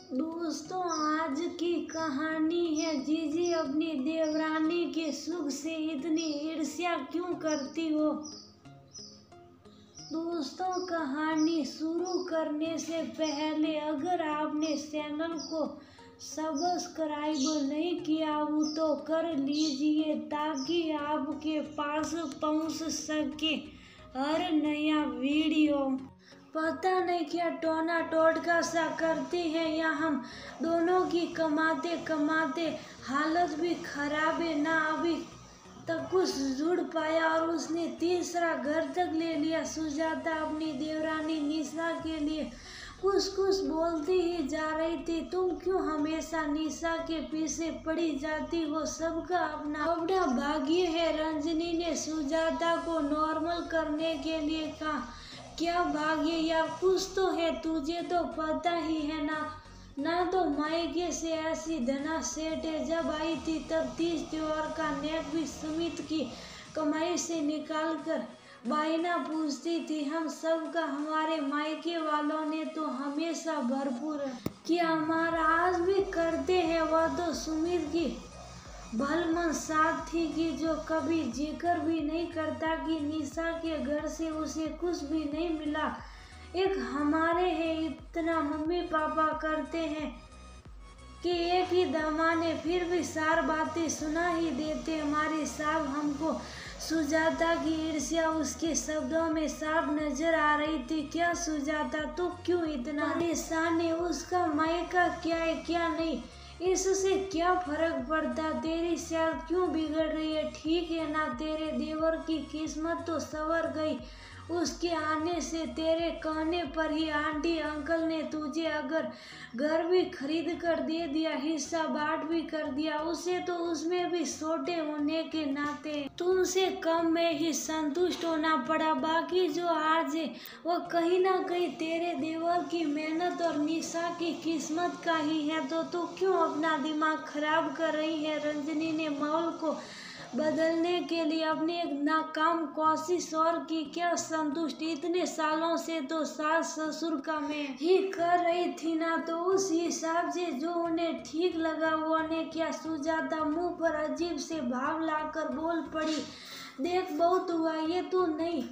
दोस्तों, आज की कहानी है जीजी अपनी देवरानी के सुख से इतनी ईर्ष्या क्यों करती हो। दोस्तों, कहानी शुरू करने से पहले अगर आपने चैनल को सब्सक्राइब नहीं किया हो तो कर लीजिए ताकि आपके पास पहुंच सके हर नया वीडियो। पता नहीं क्या टोना टोटका सा करती है या हम दोनों की कमाते कमाते हालत भी खराब है। ना अभी तक कुछ जुड़ पाया और उसने तीसरा घर तक ले लिया। सुजाता अपनी देवरानी निशा के लिए कुछ कुछ बोलती ही जा रही थी। तुम क्यों हमेशा निशा के पीछे पड़ी जाती हो? सबका अपना अपना भाग्य है। रंजनी ने सुजाता को नॉर्मल करने के लिए कहा। क्या भाग्य यार, कुछ तो है, तुझे तो पता ही है ना तो मायके से ऐसी धना सेठ है। जब आई थी तब 30 त्योहार का नेक भी सुमित की कमाई से निकाल कर बायना पूछती थी। हम सब का हमारे मायके वालों ने तो हमेशा भरपूर किया, हमारा आज भी करते हैं। वह तो सुमित की भलमन साथ थी कि जो कभी जिक्र भी नहीं करता कि निशा के घर से उसे कुछ भी नहीं मिला। एक हमारे है, इतना मम्मी पापा करते हैं कि एक ही दमाने फिर भी सार बातें सुना ही देते। हमारी साहब हमको सुजाता की ईर्ष्या उसके शब्दों में साफ नजर आ रही थी। क्या सुजाता, तू क्यों इतना परेशान है? उसका मायका क्या है क्या नहीं, इससे क्या फर्क पड़ता? तेरी सेहत क्यों बिगड़ रही है? ठीक है ना, तेरे देवर की किस्मत तो संवर गई। उसके आने से तेरे कहने पर ही आंटी अंकल ने तुझे अगर घर भी खरीद कर दे दिया, हिस्सा बांट भी कर दिया, उसे तो उसमें भी छोटे होने के नाते तुमसे कम में ही संतुष्ट होना पड़ा। बाकी जो आज है वो कहीं ना कहीं तेरे देवर की मेहनत और निशा की किस्मत का ही है। तो तू क्यों अपना दिमाग खराब कर रही है? रंजनी ने माहौल को बदलने के लिए अपनी एक नाकाम कोशिश और की। क्या संतुष्ट? इतने सालों से तो सास ससुर का मैं ही कर रही थी ना, तो उस हिसाब से जो उन्हें ठीक लगा वो ने क्या? सुजाता मुंह पर अजीब से भाव लाकर बोल पड़ी। देख, बहुत हुआ, ये तो नहीं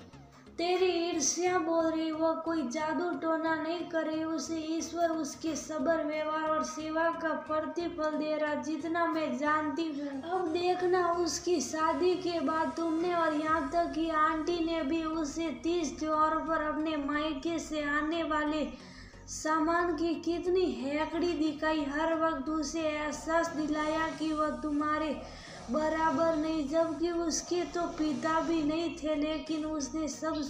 तेरी ईर्ष्या बोल रही, वो कोई जादू टोना नहीं कर रही। उसे ईश्वर उसके सबर व्यवहार और सेवा का प्रतिफल दे रहा, जितना मैं जानती हूँ। अब देखना, उसकी शादी के बाद तुमने और यहाँ तक कि आंटी ने भी उसे 30 त्योहार पर अपने मायके से आने वाले सामान की कितनी हैकड़ी दिखाई। हर वक्त उसे एहसास दिलाया कि वह तुम्हारे बराबर नहीं, जबकि उसके तो पिता भी नहीं थे। लेकिन उसने सब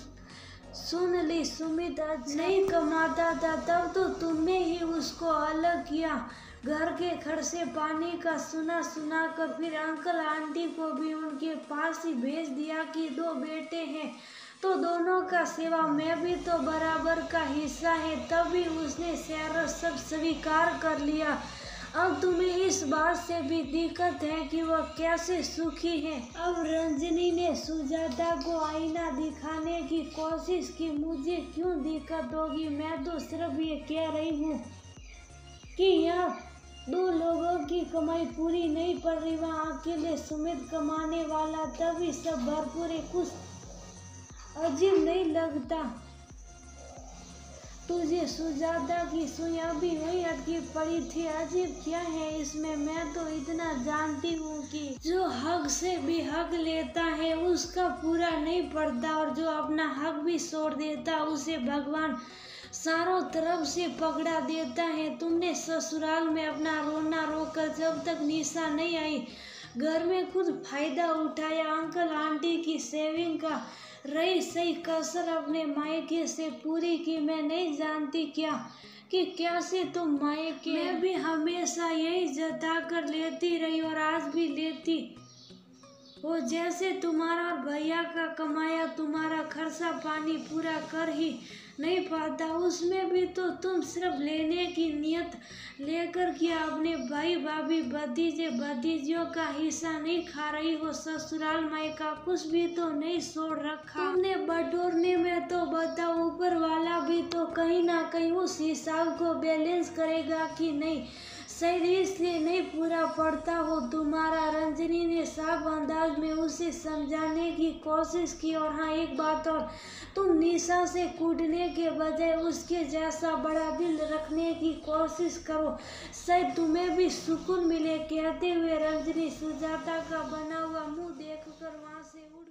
सुन ली। सुमित नहीं कमाता था तब तो तुमने ही उसको अलग किया, घर के खर्चे पानी का सुना सुना कर। फिर अंकल आंटी को भी उनके पास ही भेज दिया कि 2 बेटे हैं तो दोनों का सेवा में भी तो बराबर का हिस्सा है। तभी उसने सब स्वीकार कर लिया। अब तुम्हें इस बात से भी दिक्कत है कि वह कैसे सुखी है। अब रंजनी ने सुजाता को आईना दिखाने की कोशिश की। मुझे क्यों दिक्कत होगी? मैं तो सिर्फ ये कह रही हूँ कि यहाँ 2 लोगों की कमाई पूरी नहीं पड़ रही, वहाँ अकेले सुमित कमाने वाला, तभी सब भरपूर है। कुछ अजीब नहीं लगता तुझे? सुजाता की सुइयां भी वहीं अटकी पड़ी थी। अजीब क्या है इसमें? मैं तो इतना जानती हूँ कि जो हक से भी हक लेता है उसका पूरा नहीं पड़ता, और जो अपना हक भी छोड़ देता उसे भगवान चारों तरफ से पकड़ा देता है। तुमने ससुराल में अपना रोना रोकर जब तक निशा नहीं आई घर में खुद फायदा उठाया। अंकल आंटी की सेविंग का रही सही कसर अपने मायके से पूरी की। मैं नहीं जानती क्या कि कैसे तुम मायके मैं भी हमेशा यही जता कर लेती रही और आज भी लेती हो, जैसे तुम्हारा भैया का कमाया तुम्हारा खर्चा पानी पूरा कर ही नहीं पाता, उसमें भी तो तुम सिर्फ लेने की नियत लेकर कि अपने भाई भाभी भतीजे भतीजियों का हिस्सा नहीं खा रही हो, ससुराल मायका कुछ भी तो नहीं छोड़ रखा तुमने बटोरने में। तो बताओ ऊपर वाला भी तो कहीं ना कहीं उस हिसाब को बैलेंस करेगा कि नहीं। शायद इसलिए नहीं पूरा पड़ता हो तुम्हारा। रंजनी ने साफ अंदाज में उसे समझाने की कोशिश की। और हाँ, एक बात और, तुम निशा से कूटने के बजाय उसके जैसा बड़ा दिल रखने की कोशिश करो, शायद तुम्हें भी सुकून मिले। कहते हुए रंजनी सुजाता का बना हुआ मुंह देखकर वहां से उड़